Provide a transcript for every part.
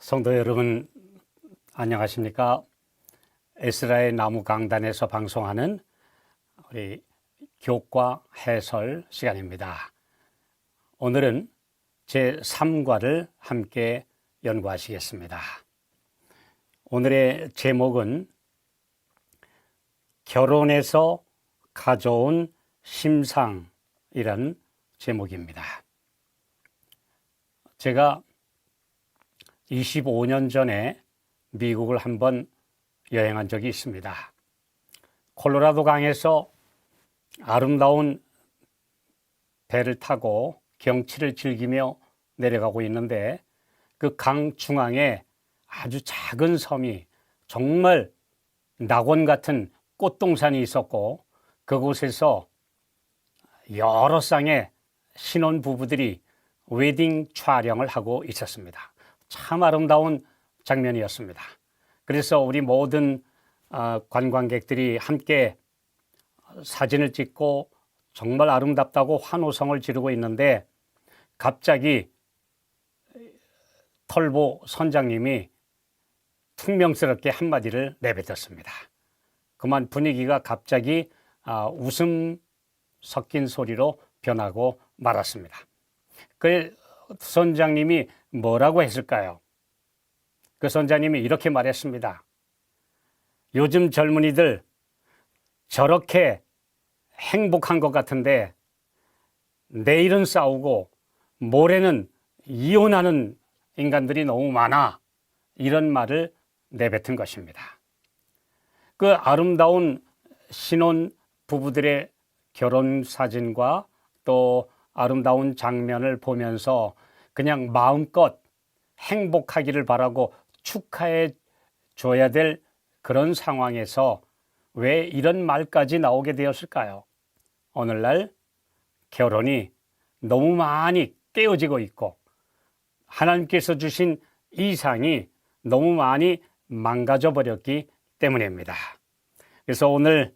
성도 여러분, 안녕하십니까? 에스라의 나무 강단에서 방송하는 우리 교과 해설 시간입니다. 오늘은 제3과를 함께 연구하시겠습니다. 오늘의 제목은 결혼에서 가져온 심상이라는 제목입니다. 제가 25년 전에 미국을 한번 여행한 적이 있습니다. 콜로라도 강에서 아름다운 배를 타고 경치를 즐기며 내려가고 있는데 그 강 중앙에 아주 작은 섬이 정말 낙원 같은 꽃동산이 있었고 그곳에서 여러 쌍의 신혼 부부들이 웨딩 촬영을 하고 있었습니다. 참 아름다운 장면이었습니다. 그래서 우리 모든 관광객들이 함께 사진을 찍고 정말 아름답다고 환호성을 지르고 있는데 갑자기 털보 선장님이 퉁명스럽게 한마디를 내뱉었습니다. 그만 분위기가 갑자기 웃음 섞인 소리로 변하고 말았습니다. 그 선장님이 뭐라고 했을까요? 그 선장님이 이렇게 말했습니다. 요즘 젊은이들 저렇게 행복한 것 같은데 내일은 싸우고 모레는 이혼하는 인간들이 너무 많아. 이런 말을 내뱉은 것입니다. 그 아름다운 신혼 부부들의 결혼 사진과 또 아름다운 장면을 보면서 그냥 마음껏 행복하기를 바라고 축하해 줘야 될 그런 상황에서 왜 이런 말까지 나오게 되었을까요? 오늘날 결혼이 너무 많이 깨어지고 있고 하나님께서 주신 이상이 너무 많이 망가져 버렸기 때문입니다. 그래서 오늘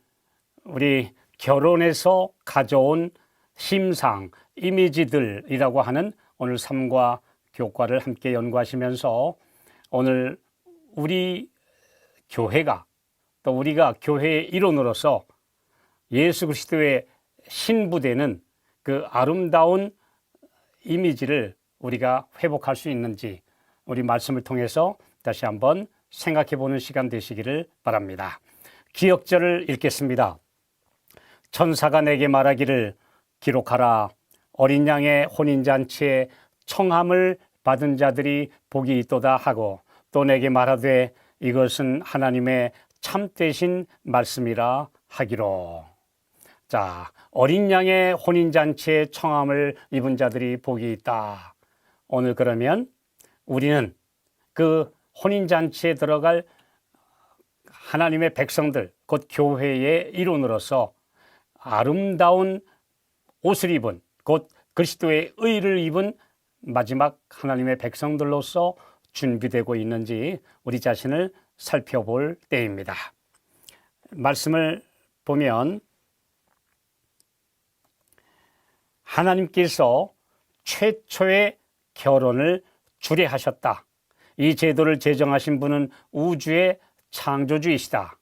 우리 결혼에서 가져온 심상, 이미지들이라고 하는 오늘 3과 교과를 함께 연구하시면서 오늘 우리 교회가 또 우리가 교회의 일원으로서 예수 그리스도의 신부되는 그 아름다운 이미지를 우리가 회복할 수 있는지 우리 말씀을 통해서 다시 한번 생각해 보는 시간 되시기를 바랍니다. 기억절을 읽겠습니다. 천사가 내게 말하기를 기록하라. 어린 양의 혼인잔치에 청함을 받은 자들이 복이 있도다 하고 또 내게 말하되 이것은 하나님의 참되신 말씀이라 하기로. 자, 어린 양의 혼인잔치에 청함을 입은 자들이 복이 있다. 오늘 그러면 우리는 그 혼인잔치에 들어갈 하나님의 백성들, 곧 교회의 일원으로서 아름다운 옷을 입은 곧 그리스도의 의를 입은 마지막 하나님의 백성들로서 준비되고 있는지 우리 자신을 살펴볼 때입니다. 말씀을 보면 하나님께서 최초의 결혼을 주례하셨다. 이 제도를 제정하신 분은 우주의 창조주이시다.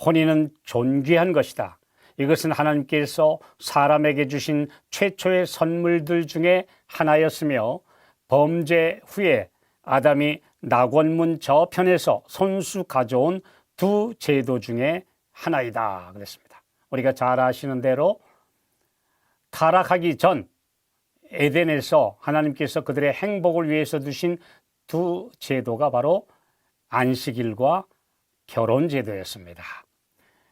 혼인은 존귀한 것이다. 이것은 하나님께서 사람에게 주신 최초의 선물들 중에 하나였으며 범죄 후에 아담이 낙원문 저편에서 손수 가져온 두 제도 중에 하나이다 그랬습니다. 우리가 잘 아시는 대로 타락하기 전 에덴에서 하나님께서 그들의 행복을 위해서 두신 두 제도가 바로 안식일과 결혼 제도였습니다.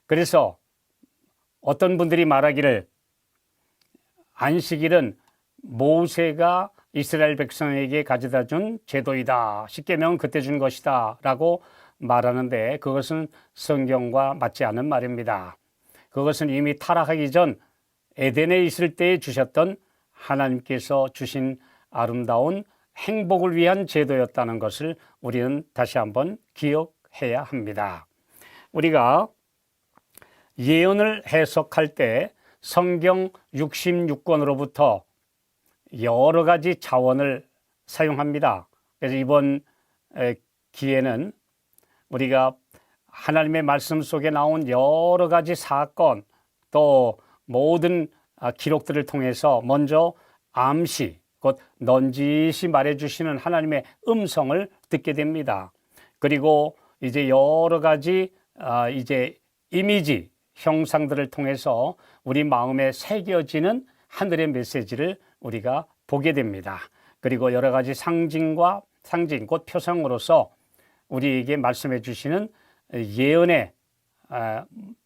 그래서 어떤 분들이 말하기를 안식일은 모세가 이스라엘 백성에게 가져다 준 제도이다. 십계명은 그때 준 것이다. 라고 말하는데 그것은 성경과 맞지 않는 말입니다. 그것은 이미 타락하기 전 에덴에 있을 때에 주셨던 하나님께서 주신 아름다운 행복을 위한 제도였다는 것을 우리는 다시 한번 기억해야 합니다. 우리가 예언을 해석할 때 성경 66권으로부터 여러 가지 자원을 사용합니다. 그래서 이번 기에는 우리가 하나님의 말씀 속에 나온 여러 가지 사건 또 모든 기록들을 통해서 먼저 암시 곧 넌지시 말해주시는 하나님의 음성을 듣게 됩니다. 그리고 이제 여러 가지 이제 이미지 형상들을 통해서 우리 마음에 새겨지는 하늘의 메시지를 우리가 보게 됩니다. 그리고 여러 가지 상징 곧 표상으로서 우리에게 말씀해 주시는 예언의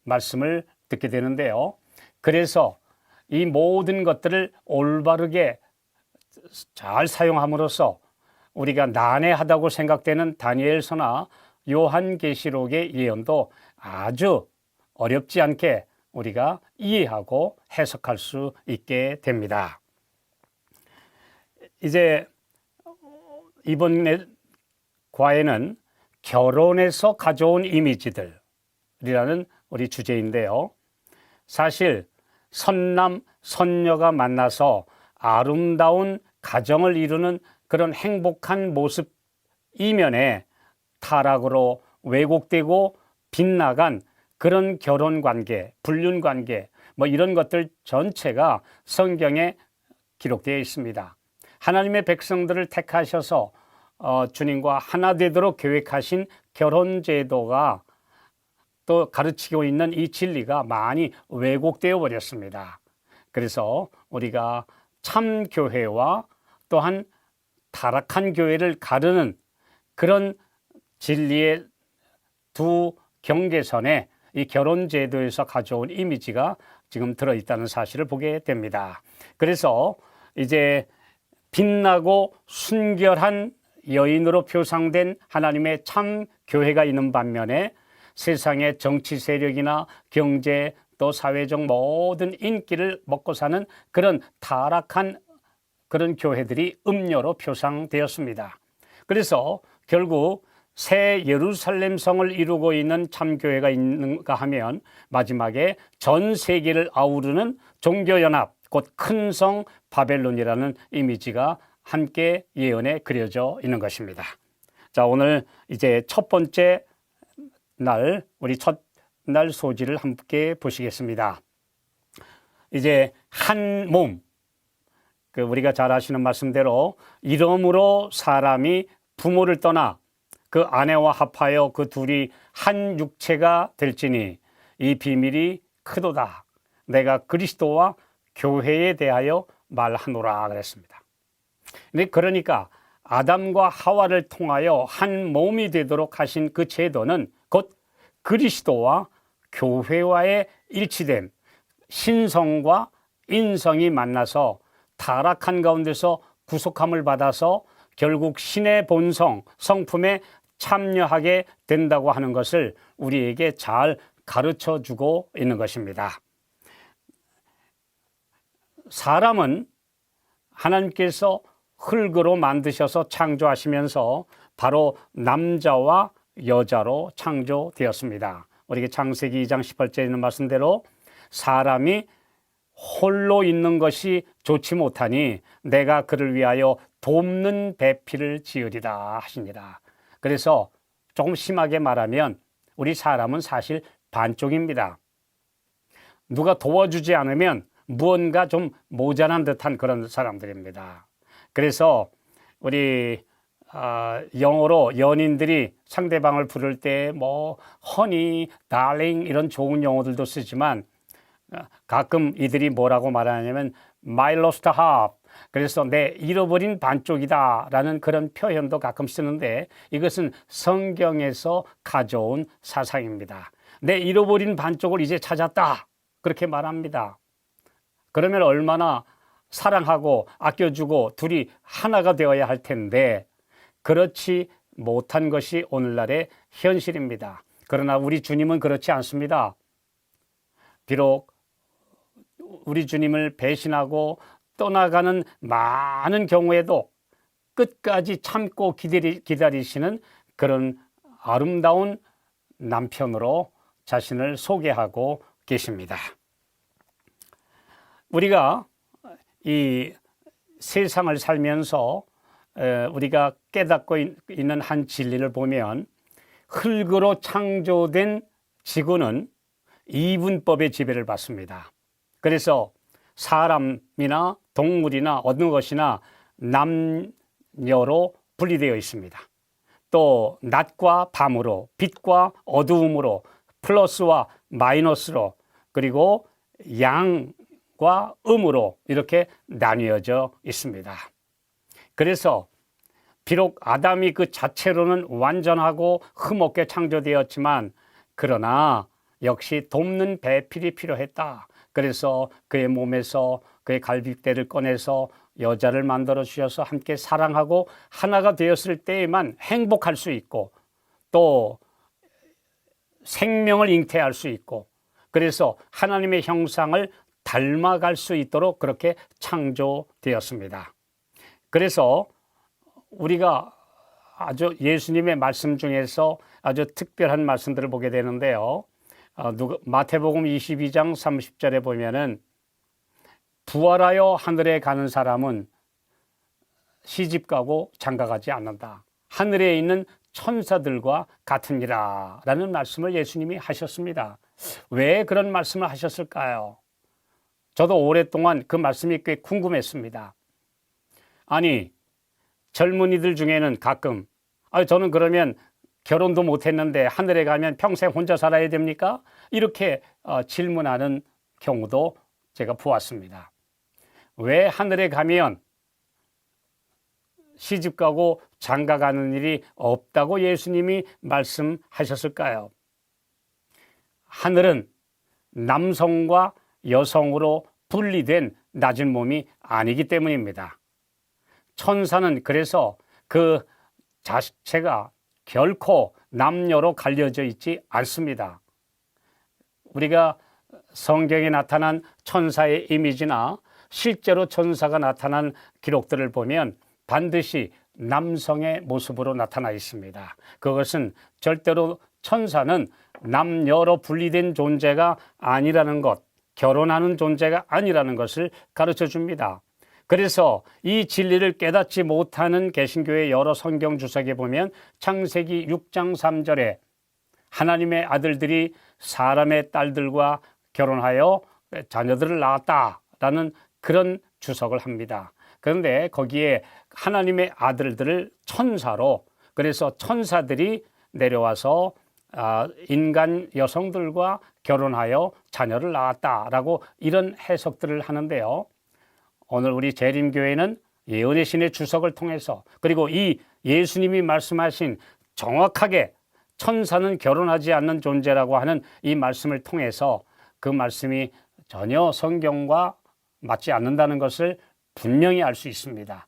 말씀을 듣게 되는데요. 그래서 이 모든 것들을 올바르게 잘 사용함으로써 우리가 난해하다고 생각되는 다니엘서나 요한계시록의 예언도 아주 어렵지 않게 우리가 이해하고 해석할 수 있게 됩니다. 이제 이번 과에는 결혼에서 가져온 이미지들이라는 우리 주제인데요. 사실 선남, 선녀가 만나서 아름다운 가정을 이루는 그런 행복한 모습 이면에 타락으로 왜곡되고 빗나간 그런 결혼 관계, 불륜 관계, 이런 것들 전체가 성경에 기록되어 있습니다. 하나님의 백성들을 택하셔서 주님과 하나 되도록 계획하신 결혼 제도가 또 가르치고 있는 이 진리가 많이 왜곡되어 버렸습니다. 그래서 우리가 참 교회와 또한 타락한 교회를 가르는 그런 진리의 두 경계선에 이 결혼 제도에서 가져온 이미지가 지금 들어있다는 사실을 보게 됩니다. 그래서 이제 빛나고 순결한 여인으로 표상된 하나님의 참 교회가 있는 반면에 세상의 정치 세력이나 경제 또 사회적 모든 인기를 먹고 사는 그런 타락한 그런 교회들이 음녀로 표상되었습니다. 그래서 결국 새 예루살렘 성을 이루고 있는 참교회가 있는가 하면 마지막에 전 세계를 아우르는 종교연합 곧 큰 성 바벨론이라는 이미지가 함께 예언에 그려져 있는 것입니다. 자, 오늘 이제 첫 번째 날 우리 첫 날 소지를 함께 보시겠습니다. 이제 한 몸, 우리가 잘 아시는 말씀대로 이러므로 사람이 부모를 떠나 그 아내와 합하여 그 둘이 한 육체가 될지니 이 비밀이 크도다. 내가 그리스도와 교회에 대하여 말하노라 그랬습니다. 그러니까 아담과 하와를 통하여 한 몸이 되도록 하신 그 제도는 곧 그리스도와 교회와의 일치됨, 신성과 인성이 만나서 타락한 가운데서 구속함을 받아서 결국 신의 본성, 성품에 참여하게 된다고 하는 것을 우리에게 잘 가르쳐 주고 있는 것입니다. 사람은 하나님께서 흙으로 만드셔서 창조하시면서 바로 남자와 여자로 창조되었습니다. 우리가 창세기 2장 18절에 있는 말씀대로 사람이 홀로 있는 것이 좋지 못하니 내가 그를 위하여 돕는 배필을 지으리라 하시니라. 그래서 조금 심하게 말하면 우리 사람은 사실 반쪽입니다. 누가 도와주지 않으면 무언가 좀 모자란 듯한 그런 사람들입니다. 그래서 우리 영어로 연인들이 상대방을 부를 때 허니, 달링 이런 좋은 용어들도 쓰지만 가끔 이들이 뭐라고 말하냐면 my lost half, 그래서 내 잃어버린 반쪽이다 라는 그런 표현도 가끔 쓰는데 이것은 성경에서 가져온 사상입니다. 내 잃어버린 반쪽을 이제 찾았다 그렇게 말합니다. 그러면 얼마나 사랑하고 아껴주고 둘이 하나가 되어야 할 텐데 그렇지 못한 것이 오늘날의 현실입니다. 그러나 우리 주님은 그렇지 않습니다. 비록 우리 주님을 배신하고 떠나가는 많은 경우에도 끝까지 참고 기다리시는 그런 아름다운 남편으로 자신을 소개하고 계십니다. 우리가 이 세상을 살면서 우리가 깨닫고 있는 한 진리를 보면 흙으로 창조된 지구는 이분법의 지배를 받습니다. 그래서 사람이나 동물이나 어느 것이나 남녀로 분리되어 있습니다. 또 낮과 밤으로, 빛과 어두움으로, 플러스와 마이너스로, 그리고 양과 음으로 이렇게 나뉘어져 있습니다. 그래서 비록 아담이 그 자체로는 완전하고 흠없게 창조되었지만 그러나 역시 돕는 배필이 필요했다. 그래서 그의 몸에서 그의 갈빗대를 꺼내서 여자를 만들어 주셔서 함께 사랑하고 하나가 되었을 때에만 행복할 수 있고 또 생명을 잉태할 수 있고 그래서 하나님의 형상을 닮아갈 수 있도록 그렇게 창조되었습니다. 그래서 우리가 아주 예수님의 말씀 중에서 아주 특별한 말씀들을 보게 되는데요. 마태복음 22장 30절에 보면은 부활하여 하늘에 가는 사람은 시집가고 장가가지 않는다. 하늘에 있는 천사들과 같으니라 라는 말씀을 예수님이 하셨습니다. 왜 그런 말씀을 하셨을까요? 저도 오랫동안 그 말씀이 꽤 궁금했습니다. 아니, 젊은이들 중에는 가끔 저는 그러면 결혼도 못했는데 하늘에 가면 평생 혼자 살아야 됩니까? 이렇게 질문하는 경우도 제가 보았습니다. 왜 하늘에 가면 시집가고 장가가는 일이 없다고 예수님이 말씀하셨을까요? 하늘은 남성과 여성으로 분리된 낮은 몸이 아니기 때문입니다. 천사는 그래서 그 자체가 결코 남녀로 갈려져 있지 않습니다. 우리가 성경에 나타난 천사의 이미지나 실제로 천사가 나타난 기록들을 보면 반드시 남성의 모습으로 나타나 있습니다. 그것은 절대로 천사는 남녀로 분리된 존재가 아니라는 것, 결혼하는 존재가 아니라는 것을 가르쳐 줍니다. 그래서 이 진리를 깨닫지 못하는 개신교의 여러 성경 주석에 보면 창세기 6장 3절에 하나님의 아들들이 사람의 딸들과 결혼하여 자녀들을 낳았다라는 그런 주석을 합니다. 그런데 거기에 하나님의 아들들을 천사로, 그래서 천사들이 내려와서 인간 여성들과 결혼하여 자녀를 낳았다라고 이런 해석들을 하는데요. 오늘 우리 재림교회는 예언의 신의 주석을 통해서 그리고 이 예수님이 말씀하신 정확하게 천사는 결혼하지 않는 존재라고 하는 이 말씀을 통해서 그 말씀이 전혀 성경과 맞지 않는다는 것을 분명히 알 수 있습니다.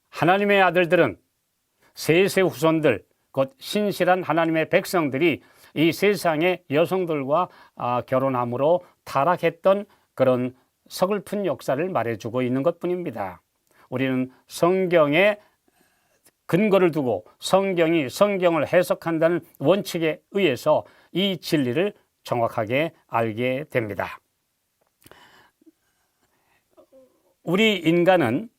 하나님의 아들들은 셋의 후손들, 곧 신실한 하나님의 백성들이 이 세상의 여성들과 결혼함으로 타락했던 그런 서글픈 역사를 말해주고 있는 것뿐입니다. 우리는 성경에 근거를 두고 성경을 해석한다는 원칙에 의해서 이 진리를 정확하게 알게 됩니다. 우리 인간은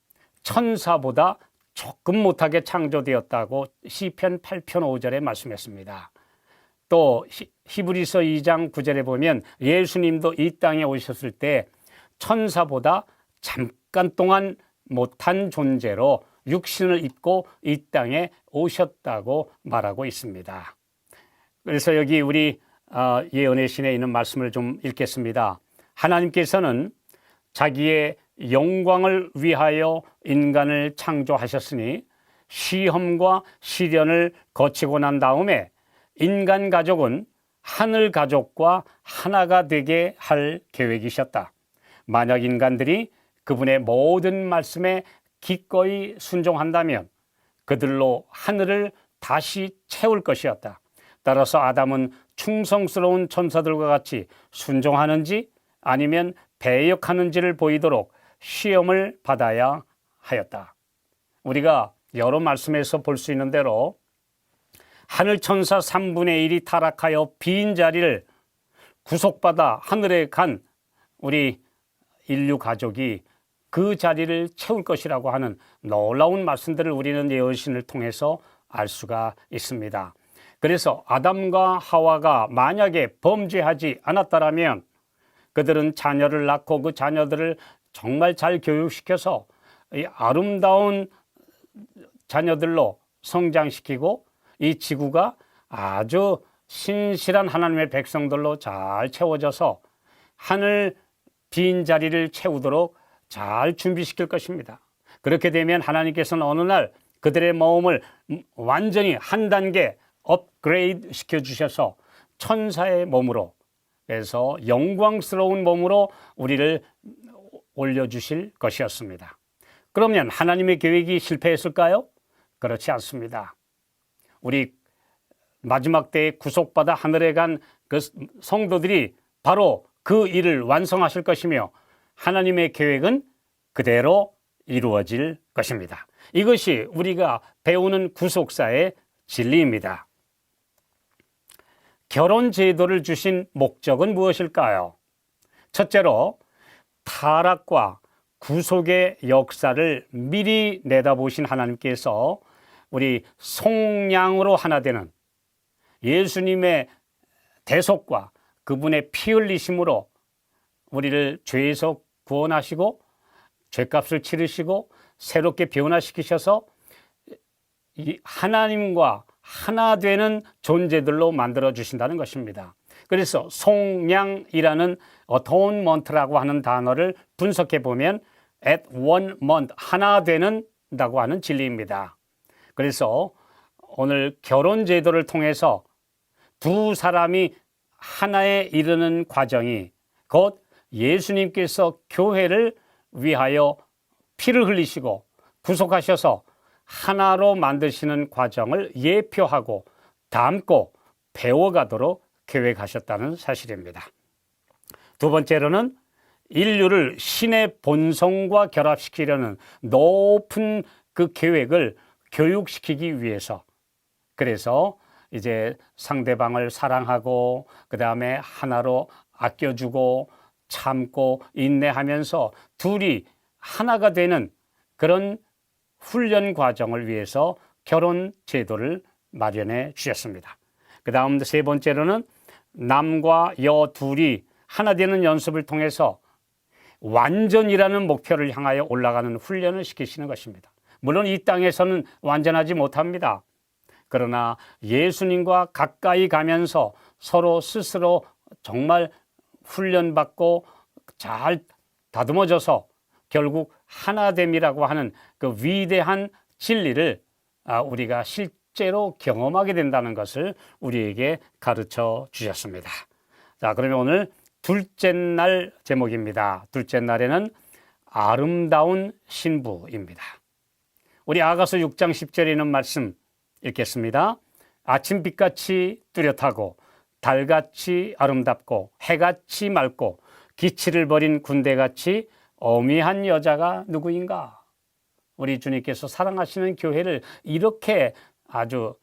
천사보다 조금 못하게 창조되었다고 시편 8편 5절에 말씀했습니다. 또 히브리서 2장 9절에 보면 예수님도 이 땅에 오셨을 때 천사보다 잠깐 동안 못한 존재로 육신을 입고 이 땅에 오셨다고 말하고 있습니다. 그래서 여기 우리 예언의 신에 있는 말씀을 좀 읽겠습니다. 하나님께서는 자기의 영광을 위하여 인간을 창조하셨으니 시험과 시련을 거치고 난 다음에 인간 가족은 하늘 가족과 하나가 되게 할 계획이셨다. 만약 인간들이 그분의 모든 말씀에 기꺼이 순종한다면 그들로 하늘을 다시 채울 것이었다. 따라서 아담은 충성스러운 천사들과 같이 순종하는지 아니면 배역하는지를 보이도록 시험을 받아야 하였다. 우리가 여러 말씀에서 볼 수 있는 대로 하늘 천사 3분의 1이 타락하여 빈 자리를 구속받아 하늘에 간 우리 인류 가족이 그 자리를 채울 것이라고 하는 놀라운 말씀들을 우리는 예언신을 통해서 알 수가 있습니다. 그래서 아담과 하와가 만약에 범죄하지 않았다라면 그들은 자녀를 낳고 그 자녀들을 정말 잘 교육시켜서 이 아름다운 자녀들로 성장시키고 이 지구가 아주 신실한 하나님의 백성들로 잘 채워져서 하늘 빈 자리를 채우도록 잘 준비시킬 것입니다. 그렇게 되면 하나님께서는 어느 날 그들의 마음을 완전히 한 단계 업그레이드 시켜주셔서 천사의 몸으로 해서 영광스러운 몸으로 우리를 올려주실 것이었습니다. 그러면 하나님의 계획이 실패했을까요? 그렇지 않습니다. 우리 마지막 때에 구속받아 하늘에 간 그 성도들이 바로 그 일을 완성하실 것이며 하나님의 계획은 그대로 이루어질 것입니다. 이것이 우리가 배우는 구속사의 진리입니다. 결혼 제도를 주신 목적은 무엇일까요? 첫째로 타락과 구속의 역사를 미리 내다보신 하나님께서 우리 속량으로 하나 되는 예수님의 대속과 그분의 피 흘리심으로 우리를 죄에서 구원하시고 죄값을 치르시고 새롭게 변화시키셔서 이 하나님과 하나 되는 존재들로 만들어 주신다는 것입니다. 그래서 속량이라는 atonement라고 하는 단어를 분석해 보면 at one month 하나 되는다고 하는 진리입니다. 그래서 오늘 결혼 제도를 통해서 두 사람이 하나에 이르는 과정이 곧 예수님께서 교회를 위하여 피를 흘리시고 구속하셔서 하나로 만드시는 과정을 예표하고 담고 배워가도록 계획하셨다는 사실입니다. 두 번째로는 인류를 신의 본성과 결합시키려는 높은 그 계획을 교육시키기 위해서 그래서 이제 상대방을 사랑하고 그 다음에 하나로 아껴주고 참고 인내하면서 둘이 하나가 되는 그런 훈련 과정을 위해서 결혼 제도를 마련해 주셨습니다. 그 다음 세 번째로는 남과 여 둘이 하나 되는 연습을 통해서 완전이라는 목표를 향하여 올라가는 훈련을 시키시는 것입니다. 물론 이 땅에서는 완전하지 못합니다. 그러나 예수님과 가까이 가면서 서로 스스로 정말 훈련받고 잘 다듬어져서 결국 하나됨이라고 하는 그 위대한 진리를 우리가 실제로 경험하게 된다는 것을 우리에게 가르쳐 주셨습니다. 자, 그러면 오늘 둘째 날 제목입니다. 둘째 날에는 아름다운 신부입니다. 우리 아가서 6장 10절에 있는 말씀 읽겠습니다. 아침빛같이 뚜렷하고 달같이 아름답고 해같이 맑고 기치를 버린 군대같이 어미한 여자가 누구인가? 우리 주님께서 사랑하시는 교회를 이렇게 아주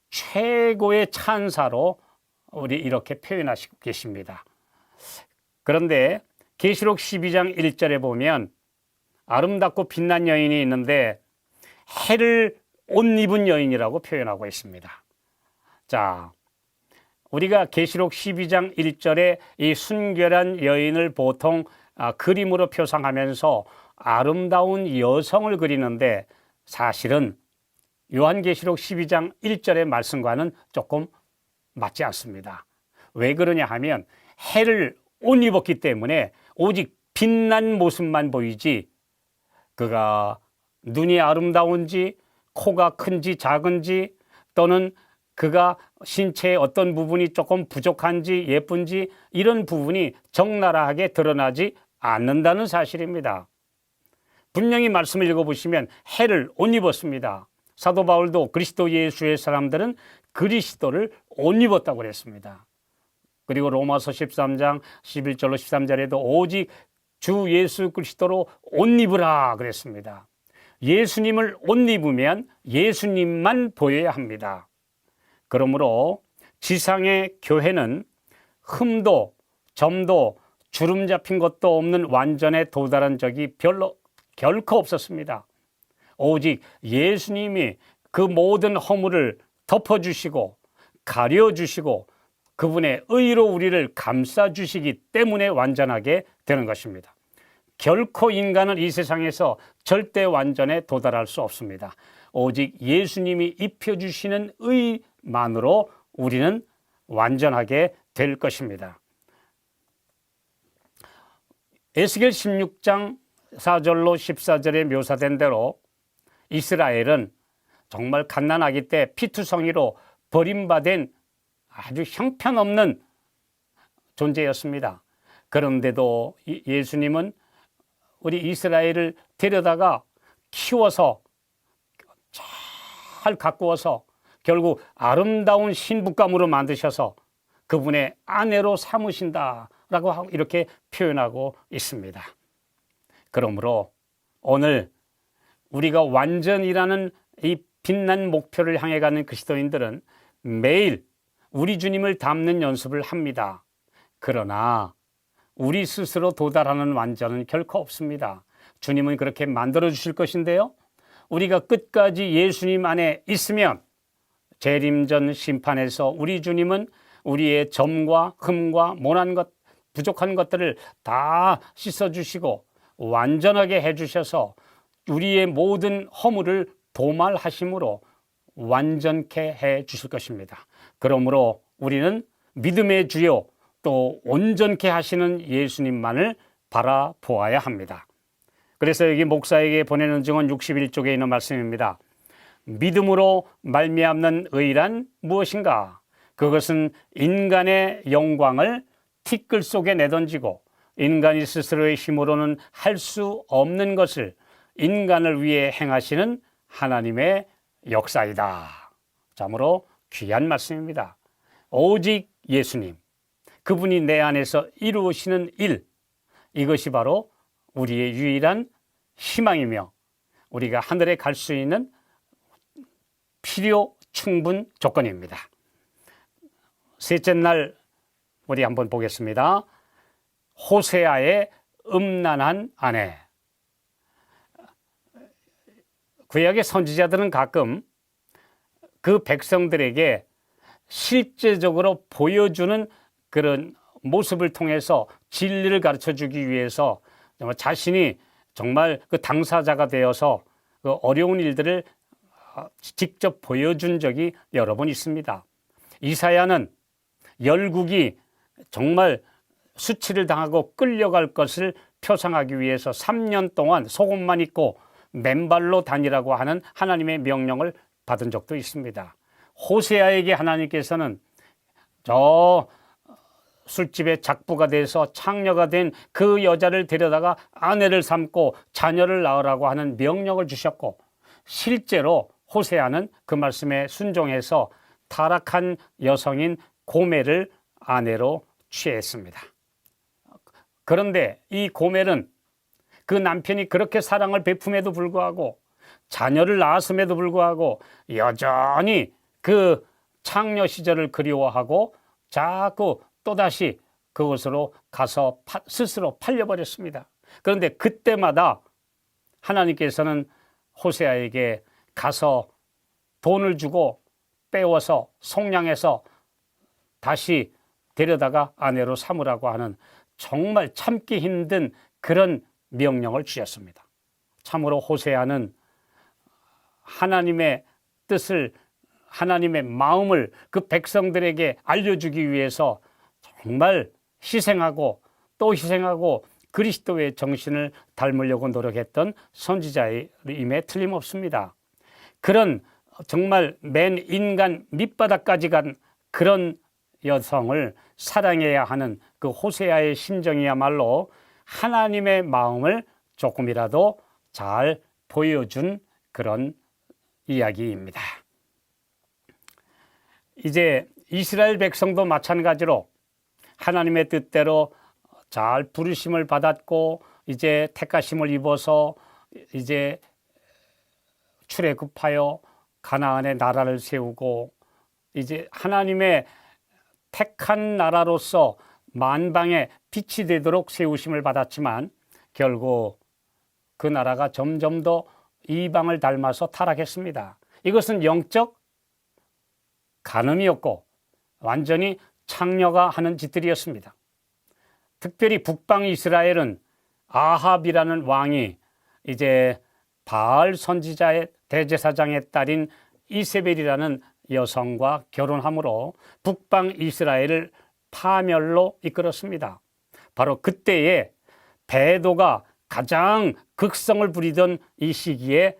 최고의 찬사로 우리 이렇게 표현하시고 계십니다. 그런데 계시록 12장 1절에 보면 아름답고 빛난 여인이 있는데 해를 옷 입은 여인이라고 표현하고 있습니다. 자, 우리가 계시록 12장 1절에 이 순결한 여인을 보통 그림으로 표상하면서 아름다운 여성을 그리는데 사실은 요한계시록 12장 1절의 말씀과는 조금 맞지 않습니다. 왜 그러냐 하면 해를 옷 입었기 때문에 오직 빛난 모습만 보이지 그가 눈이 아름다운지 코가 큰지 작은지 또는 그가 신체의 어떤 부분이 조금 부족한지 예쁜지 이런 부분이 적나라하게 드러나지 않는다는 사실입니다. 분명히 말씀을 읽어보시면 해를 옷 입었습니다. 사도 바울도 그리스도 예수의 사람들은 그리스도를 옷 입었다고 그랬습니다. 그리고 로마서 13장 11절로 13절에도 오직 주 예수 그리스도로 옷 입으라 그랬습니다. 예수님을 옷 입으면 예수님만 보여야 합니다. 그러므로 지상의 교회는 흠도 점도 주름 잡힌 것도 없는 완전에 도달한 적이 별로 결코 없었습니다. 오직 예수님이 그 모든 허물을 덮어주시고 가려주시고 그분의 의로 우리를 감싸주시기 때문에 완전하게 되는 것입니다. 결코 인간은 이 세상에서 절대 완전에 도달할 수 없습니다. 오직 예수님이 입혀주시는 의만으로 우리는 완전하게 될 것입니다. 에스겔 16장 4절로 14절에 묘사된 대로 이스라엘은 정말 갓난아기 때 피투성이로 버림받은 아주 형편없는 존재였습니다. 그런데도 예수님은 우리 이스라엘을 데려다가 키워서 잘 가꾸어서 결국 아름다운 신부감으로 만드셔서 그분의 아내로 삼으신다라고 이렇게 표현하고 있습니다. 그러므로 오늘 우리가 완전이라는 이 빛난 목표를 향해 가는 그리스도인들은 매일 우리 주님을 닮는 연습을 합니다. 그러나 우리 스스로 도달하는 완전은 결코 없습니다. 주님은 그렇게 만들어 주실 것인데요, 우리가 끝까지 예수님 안에 있으면 재림전 심판에서 우리 주님은 우리의 점과 흠과 모난 것, 부족한 것들을 다 씻어주시고 완전하게 해주셔서 우리의 모든 허물을 도말하심으로 완전케 해 주실 것입니다. 그러므로 우리는 믿음의 주요 또 온전케 하시는 예수님만을 바라보아야 합니다. 그래서 여기 목사에게 보내는 증언 61쪽에 있는 말씀입니다. 믿음으로 말미암는 의란 무엇인가? 그것은 인간의 영광을 티끌 속에 내던지고 인간이 스스로의 힘으로는 할 수 없는 것을 인간을 위해 행하시는 하나님의 역사이다. 참으로 귀한 말씀입니다. 오직 예수님, 그분이 내 안에서 이루시는 일, 이것이 바로 우리의 유일한 희망이며 우리가 하늘에 갈 수 있는 필요 충분 조건입니다. 셋째 날 우리 한번 보겠습니다. 호세아의 음란한 아내. 구약의 선지자들은 가끔 그 백성들에게 실제적으로 보여주는 그런 모습을 통해서 진리를 가르쳐 주기 위해서 자신이 정말 그 당사자가 되어서 그 어려운 일들을 직접 보여준 적이 여러 번 있습니다. 이사야는 열국이 정말 수치를 당하고 끌려갈 것을 표상하기 위해서 3년 동안 속옷만 입고 맨발로 다니라고 하는 하나님의 명령을 받은 적도 있습니다. 호세아에게 하나님께서는 저 술집의 작부가 돼서 창녀가 된 그 여자를 데려다가 아내를 삼고 자녀를 낳으라고 하는 명령을 주셨고, 실제로 호세아는 그 말씀에 순종해서 타락한 여성인 고멜을 아내로 취했습니다. 그런데 이 고멜은 그 남편이 그렇게 사랑을 베품에도 불구하고 자녀를 낳았음에도 불구하고 여전히 그 창녀 시절을 그리워하고 자꾸 또다시 그곳으로 가서 스스로 팔려버렸습니다. 그런데 그때마다 하나님께서는 호세아에게 가서 돈을 주고 빼워서 속량해서 다시 데려다가 아내로 삼으라고 하는 정말 참기 힘든 그런 명령을 주셨습니다. 참으로 호세아는 하나님의 뜻을, 하나님의 마음을 그 백성들에게 알려주기 위해서 정말 희생하고 또 희생하고 그리스도의 정신을 닮으려고 노력했던 선지자임에 틀림없습니다. 그런 정말 맨 인간 밑바닥까지 간 그런 여성을 사랑해야 하는 그 호세아의 심정이야말로 하나님의 마음을 조금이라도 잘 보여준 그런 이야기입니다. 이제 이스라엘 백성도 마찬가지로 하나님의 뜻대로 잘 부르심을 받았고 이제 택하심을 입어서 이제 출애굽하여 가나안의 나라를 세우고 이제 하나님의 택한 나라로서 만방에 빛이 되도록 세우심을 받았지만 결국 그 나라가 점점 더 이방을 닮아서 타락했습니다. 이것은 영적 간음이었고 완전히 창녀가 하는 짓들이었습니다. 특별히 북방 이스라엘은 아합이라는 왕이 이제 바알 선지자의 대제사장의 딸인 이세벨이라는 여성과 결혼함으로 북방 이스라엘을 파멸로 이끌었습니다. 바로 그때에 배도가 가장 극성을 부리던 이 시기에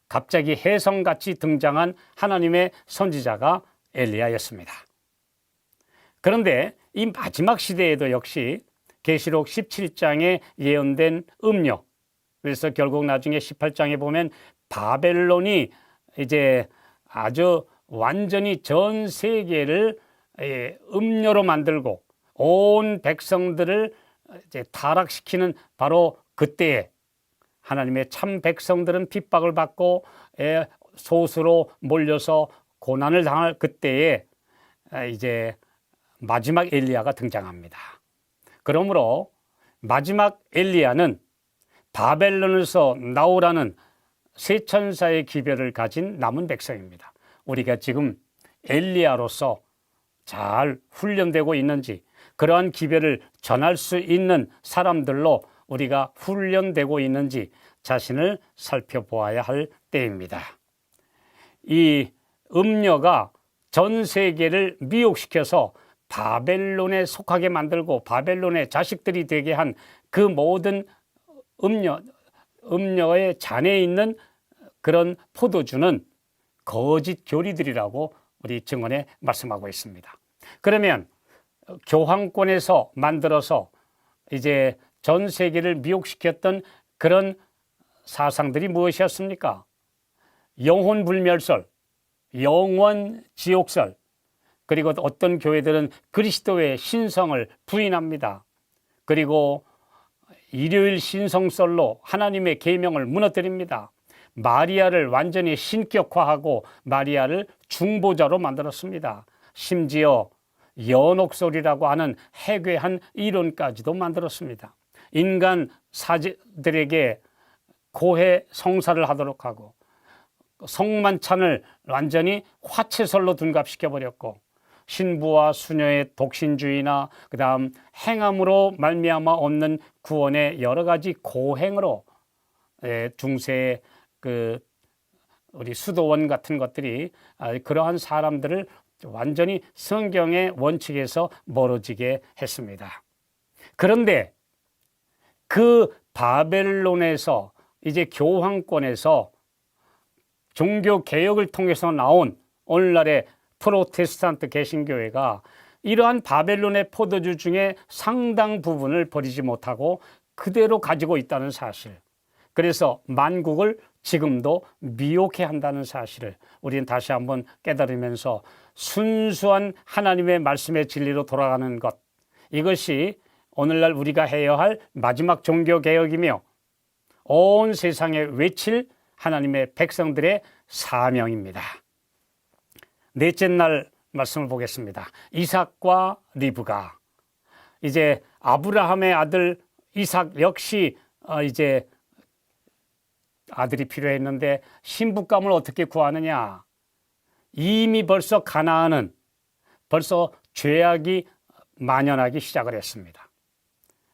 갑자기 혜성같이 등장한 하나님의 선지자가 엘리야였습니다. 그런데 이 마지막 시대에도 역시 계시록 17장에 예언된 음녀, 그래서 결국 나중에 18장에 보면 바벨론이 이제 아주 완전히 전 세계를 음녀로 만들고 온 백성들을 이제 타락시키는 바로 그때에 하나님의 참 백성들은 핍박을 받고 소수로 몰려서 고난을 당할 그때에 이제 마지막 엘리야가 등장합니다. 그러므로 마지막 엘리야는 바벨론에서 나오라는 세 천사의 기별을 가진 남은 백성입니다. 우리가 지금 엘리야로서 잘 훈련되고 있는지, 그러한 기별을 전할 수 있는 사람들로 우리가 훈련되고 있는지 자신을 살펴보아야 할 때입니다. 이 음녀가 전 세계를 미혹시켜서 바벨론에 속하게 만들고 바벨론의 자식들이 되게 한 그 모든 음녀의 잔에 있는 그런 포도주는 거짓 교리들이라고 우리 증언에 말씀하고 있습니다. 그러면 교황권에서 만들어서 이제 전 세계를 미혹시켰던 그런 사상들이 무엇이었습니까? 영혼 불멸설, 영원 지옥설, 그리고 어떤 교회들은 그리스도의 신성을 부인합니다. 그리고 일요일 신성설로 하나님의 계명을 무너뜨립니다. 마리아를 완전히 신격화하고 마리아를 중보자로 만들었습니다. 심지어 연옥설이라고 하는 해괴한 이론까지도 만들었습니다. 인간 사제들에게 고해 성사를 하도록 하고 성만찬을 완전히 화채설로 둔갑시켜버렸고 신부와 수녀의 독신주의나 그다음 행함으로 말미암아 얻는 구원의 여러 가지 고행으로 중세의 우리 수도원 같은 것들이 그러한 사람들을 완전히 성경의 원칙에서 멀어지게 했습니다. 그런데 그 바벨론에서 이제 교황권에서 종교 개혁을 통해서 나온 오늘날의 프로테스탄트 개신교회가 이러한 바벨론의 포도주 중에 상당 부분을 버리지 못하고 그대로 가지고 있다는 사실, 그래서 만국을 지금도 미혹해 한다는 사실을 우리는 다시 한번 깨달으면서 순수한 하나님의 말씀의 진리로 돌아가는 것, 이것이 오늘날 우리가 해야 할 마지막 종교개혁이며 온 세상에 외칠 하나님의 백성들의 사명입니다. 넷째 날 말씀을 보겠습니다. 이삭과 리브가, 이제 아브라함의 아들 이삭 역시 이제 아들이 필요했는데 신부감을 어떻게 구하느냐. 이미 벌써 가나안은 벌써 죄악이 만연하기 시작을 했습니다.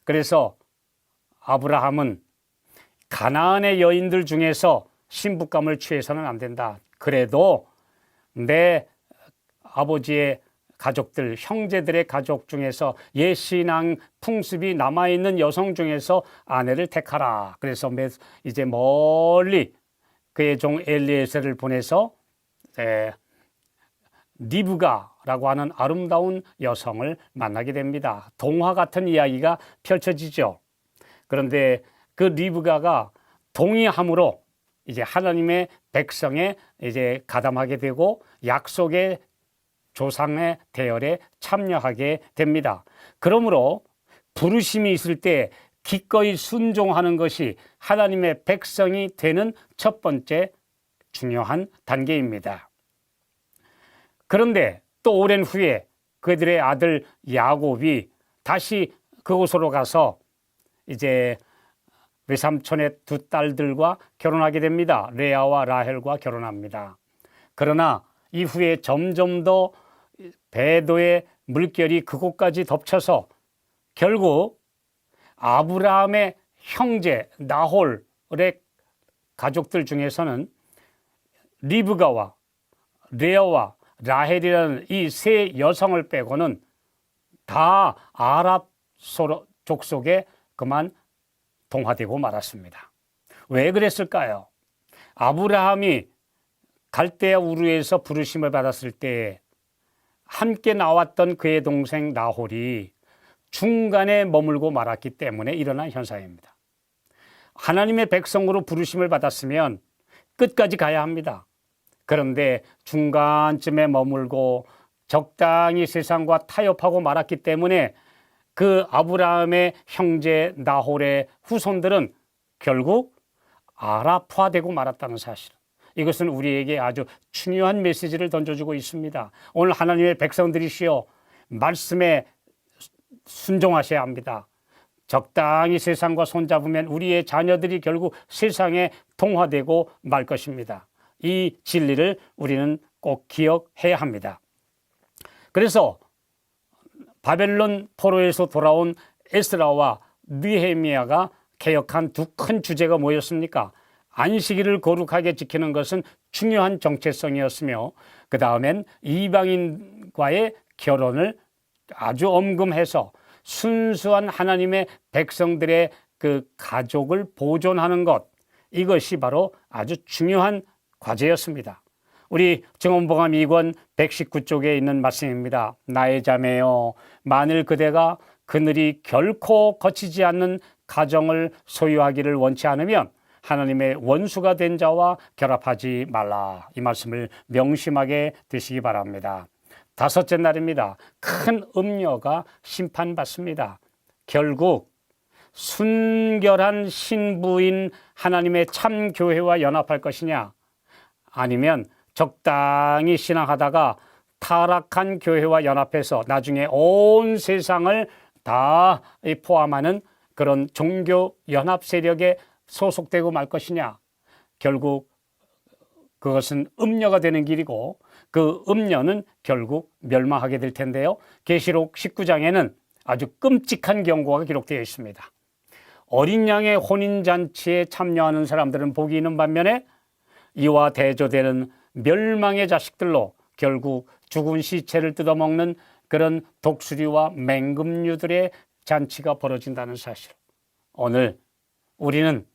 그래서 아브라함은 가나안의 여인들 중에서 신부감을 취해서는 안 된다. 그래도 내 아버지의 가족들, 형제들의 가족 중에서 옛신앙 풍습이 남아있는 여성 중에서 아내를 택하라. 그래서 이제 멀리 그의 종 엘리에셀을 보내서 리브가라고 하는 아름다운 여성을 만나게 됩니다. 동화 같은 이야기가 펼쳐지죠. 그런데 그 리브가가 동의함으로 이제 하나님의 백성에 이제 가담하게 되고 약속의 조상의 대열에 참여하게 됩니다. 그러므로 부르심이 있을 때 기꺼이 순종하는 것이 하나님의 백성이 되는 첫 번째 중요한 단계입니다. 그런데 또 오랜 후에 그들의 아들 야곱이 다시 그곳으로 가서 이제 외삼촌의 두 딸들과 결혼하게 됩니다. 레아와 라헬과 결혼합니다. 그러나 이후에 점점 더 배도의 물결이 그곳까지 덮쳐서 결국 아브라함의 형제 나홀의 가족들 중에서는 리브가와 레아와 라헬이라는 이 세 여성을 빼고는 다 아랍 족속에 그만 동화되고 말았습니다. 왜 그랬을까요? 아브라함이 갈대아 우르에서 부르심을 받았을 때 함께 나왔던 그의 동생 나홀이 중간에 머물고 말았기 때문에 일어난 현상입니다. 하나님의 백성으로 부르심을 받았으면 끝까지 가야 합니다. 그런데 중간쯤에 머물고 적당히 세상과 타협하고 말았기 때문에 그 아브라함의 형제 나홀의 후손들은 결국 아랍화되고 말았다는 사실. 이것은 우리에게 아주 중요한 메시지를 던져주고 있습니다. 오늘 하나님의 백성들이시여 말씀에 순종하셔야 합니다. 적당히 세상과 손잡으면 우리의 자녀들이 결국 세상에 동화되고 말 것입니다. 이 진리를 우리는 꼭 기억해야 합니다. 그래서 바벨론 포로에서 돌아온 에스라와 느헤미야가 개혁한 두 큰 주제가 뭐였습니까? 안식일을 거룩하게 지키는 것은 중요한 정체성이었으며 그 다음엔 이방인과의 결혼을 아주 엄금해서 순수한 하나님의 백성들의 그 가족을 보존하는 것, 이것이 바로 아주 중요한 과제였습니다. 우리 증언복음 2권 119쪽에 있는 말씀입니다. 나의 자매여, 만일 그대가 그늘이 결코 거치지 않는 가정을 소유하기를 원치 않으면 하나님의 원수가 된 자와 결합하지 말라. 이 말씀을 명심하게 되시기 바랍니다. 다섯째 날입니다. 큰 음녀가 심판받습니다. 결국 순결한 신부인 하나님의 참 교회와 연합할 것이냐, 아니면 적당히 신앙하다가 타락한 교회와 연합해서 나중에 온 세상을 다 포함하는 그런 종교 연합 세력에 소속되고 말 것이냐. 결국 그것은 음녀가 되는 길이고 그 음녀는 결국 멸망하게 될 텐데요. 계시록 19장에는 아주 끔찍한 경고가 기록되어 있습니다. 어린 양의 혼인잔치에 참여하는 사람들은 복이 있는 반면에 이와 대조되는 멸망의 자식들로 결국 죽은 시체를 뜯어먹는 그런 독수리와 맹금류들의 잔치가 벌어진다는 사실. 오늘 우리는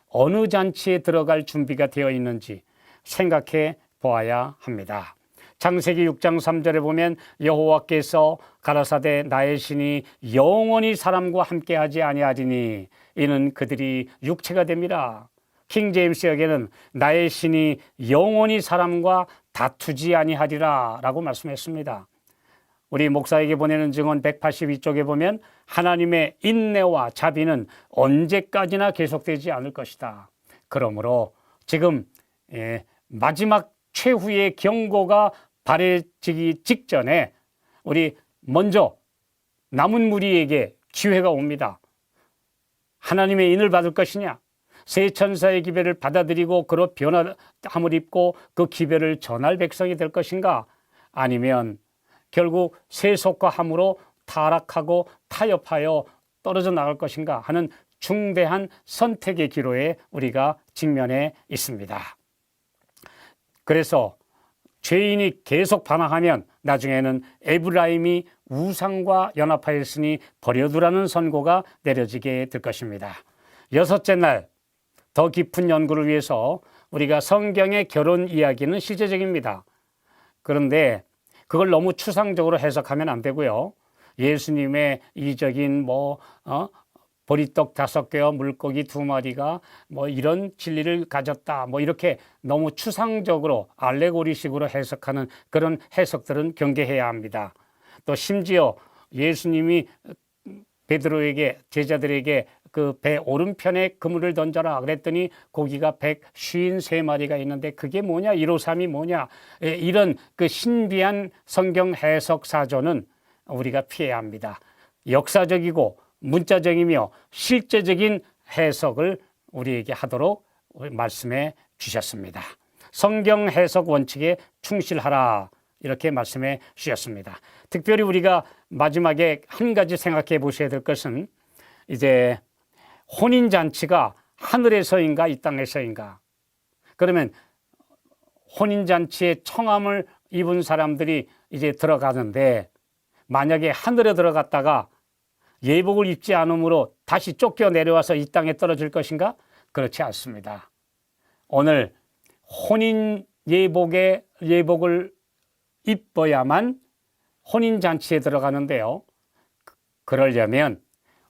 어느 잔치에 들어갈 준비가 되어 있는지 생각해 보아야 합니다. 창세기 6장 3절에 보면 여호와께서 가라사대 나의 신이 영원히 사람과 함께하지 아니하리니 이는 그들이 육체가 됩니다. 킹 제임스 역에는 나의 신이 영원히 사람과 다투지 아니하리라 라고 말씀했습니다. 우리 목사에게 보내는 증언 182쪽에 보면 하나님의 인내와 자비는 언제까지나 계속되지 않을 것이다. 그러므로 지금 마지막 최후의 경고가 발해지기 직전에 우리 먼저 남은 무리에게 기회가 옵니다. 하나님의 인을 받을 것이냐, 새 천사의 기별을 받아들이고 그로 변화함을 입고 그 기별을 전할 백성이 될 것인가, 아니면 결국 세속화함으로 타락하고 타협하여 떨어져 나갈 것인가 하는 중대한 선택의 기로에 우리가 직면해 있습니다. 그래서 죄인이 계속 반항하면 나중에는 에브라임이 우상과 연합하였으니 버려두라는 선고가 내려지게 될 것입니다. 여섯째 날, 더 깊은 연구를 위해서 우리가 성경의 결혼 이야기는 시제적입니다. 그런데 그걸 너무 추상적으로 해석하면 안 되고요. 예수님의 이적인 보리떡 5개와 물고기 2마리가 이런 진리를 가졌다, 이렇게 너무 추상적으로 알레고리식으로 해석하는 그런 해석들은 경계해야 합니다. 또 심지어 예수님이 베드로에게, 제자들에게 그 배 오른편에 그물을 던져라 그랬더니 고기가 153마리가 있는데 그게 뭐냐, 153이 뭐냐, 이런 그 신비한 성경 해석 사조는 우리가 피해야 합니다. 역사적이고 문자적이며 실제적인 해석을 우리에게 하도록 말씀해 주셨습니다. 성경 해석 원칙에 충실하라, 이렇게 말씀해 주셨습니다. 특별히 우리가 마지막에 한 가지 생각해 보셔야 될 것은, 이제 혼인잔치가 하늘에서인가 이 땅에서인가. 그러면 혼인잔치에 청함을 입은 사람들이 이제 들어가는데, 만약에 하늘에 들어갔다가 예복을 입지 않으므로 다시 쫓겨 내려와서 이 땅에 떨어질 것인가? 그렇지 않습니다. 오늘 혼인 예복을 입어야만 혼인잔치에 들어가는데요. 그러려면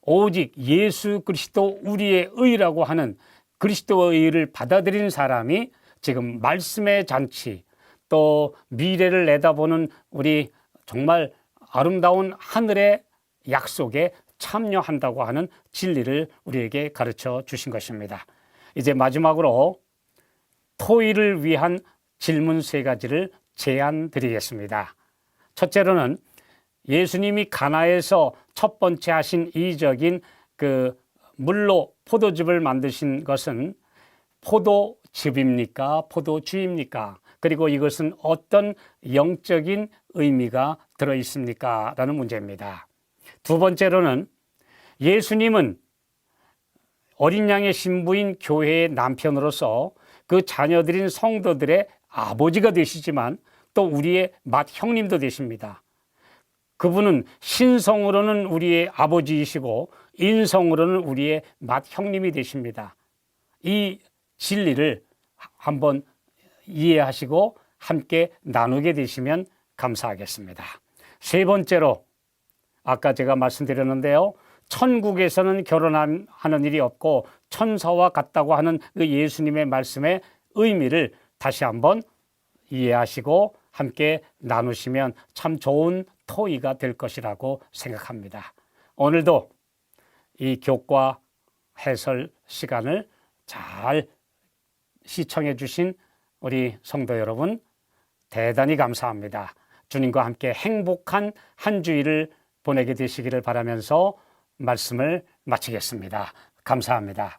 오직 예수 그리스도 우리의 의라고 하는 그리스도의 의를 받아들인 사람이 지금 말씀의 잔치, 또 미래를 내다보는 우리 정말 아름다운 하늘의 약속에 참여한다고 하는 진리를 우리에게 가르쳐 주신 것입니다. 이제 마지막으로 토의를 위한 질문 3가지를 제안 드리겠습니다. 첫째로는 예수님이 가나에서 첫 번째 하신 이적인 그 물로 포도즙을 만드신 것은 포도즙입니까? 포도주입니까? 그리고 이것은 어떤 영적인 의미가 들어 있습니까? 라는 문제입니다. 두 번째로는 예수님은 어린 양의 신부인 교회의 남편으로서 그 자녀들인 성도들의 아버지가 되시지만 또 우리의 맏 형님도 되십니다. 그분은 신성으로는 우리의 아버지이시고 인성으로는 우리의 맏 형님이 되십니다. 이 진리를 한번 이해하시고 함께 나누게 되시면 감사하겠습니다. 세 번째로, 아까 제가 말씀드렸는데요, 천국에서는 결혼하는 일이 없고 천사와 같다고 하는 그 예수님의 말씀의 의미를 다시 한번 이해하시고 함께 나누시면 참 좋은 토의가 될 것이라고 생각합니다. 오늘도 이 교과 해설 시간을 잘 시청해 주신 우리 성도 여러분, 대단히 감사합니다. 주님과 함께 행복한 한 주일을 보내게 되시기를 바라면서 말씀을 마치겠습니다. 감사합니다.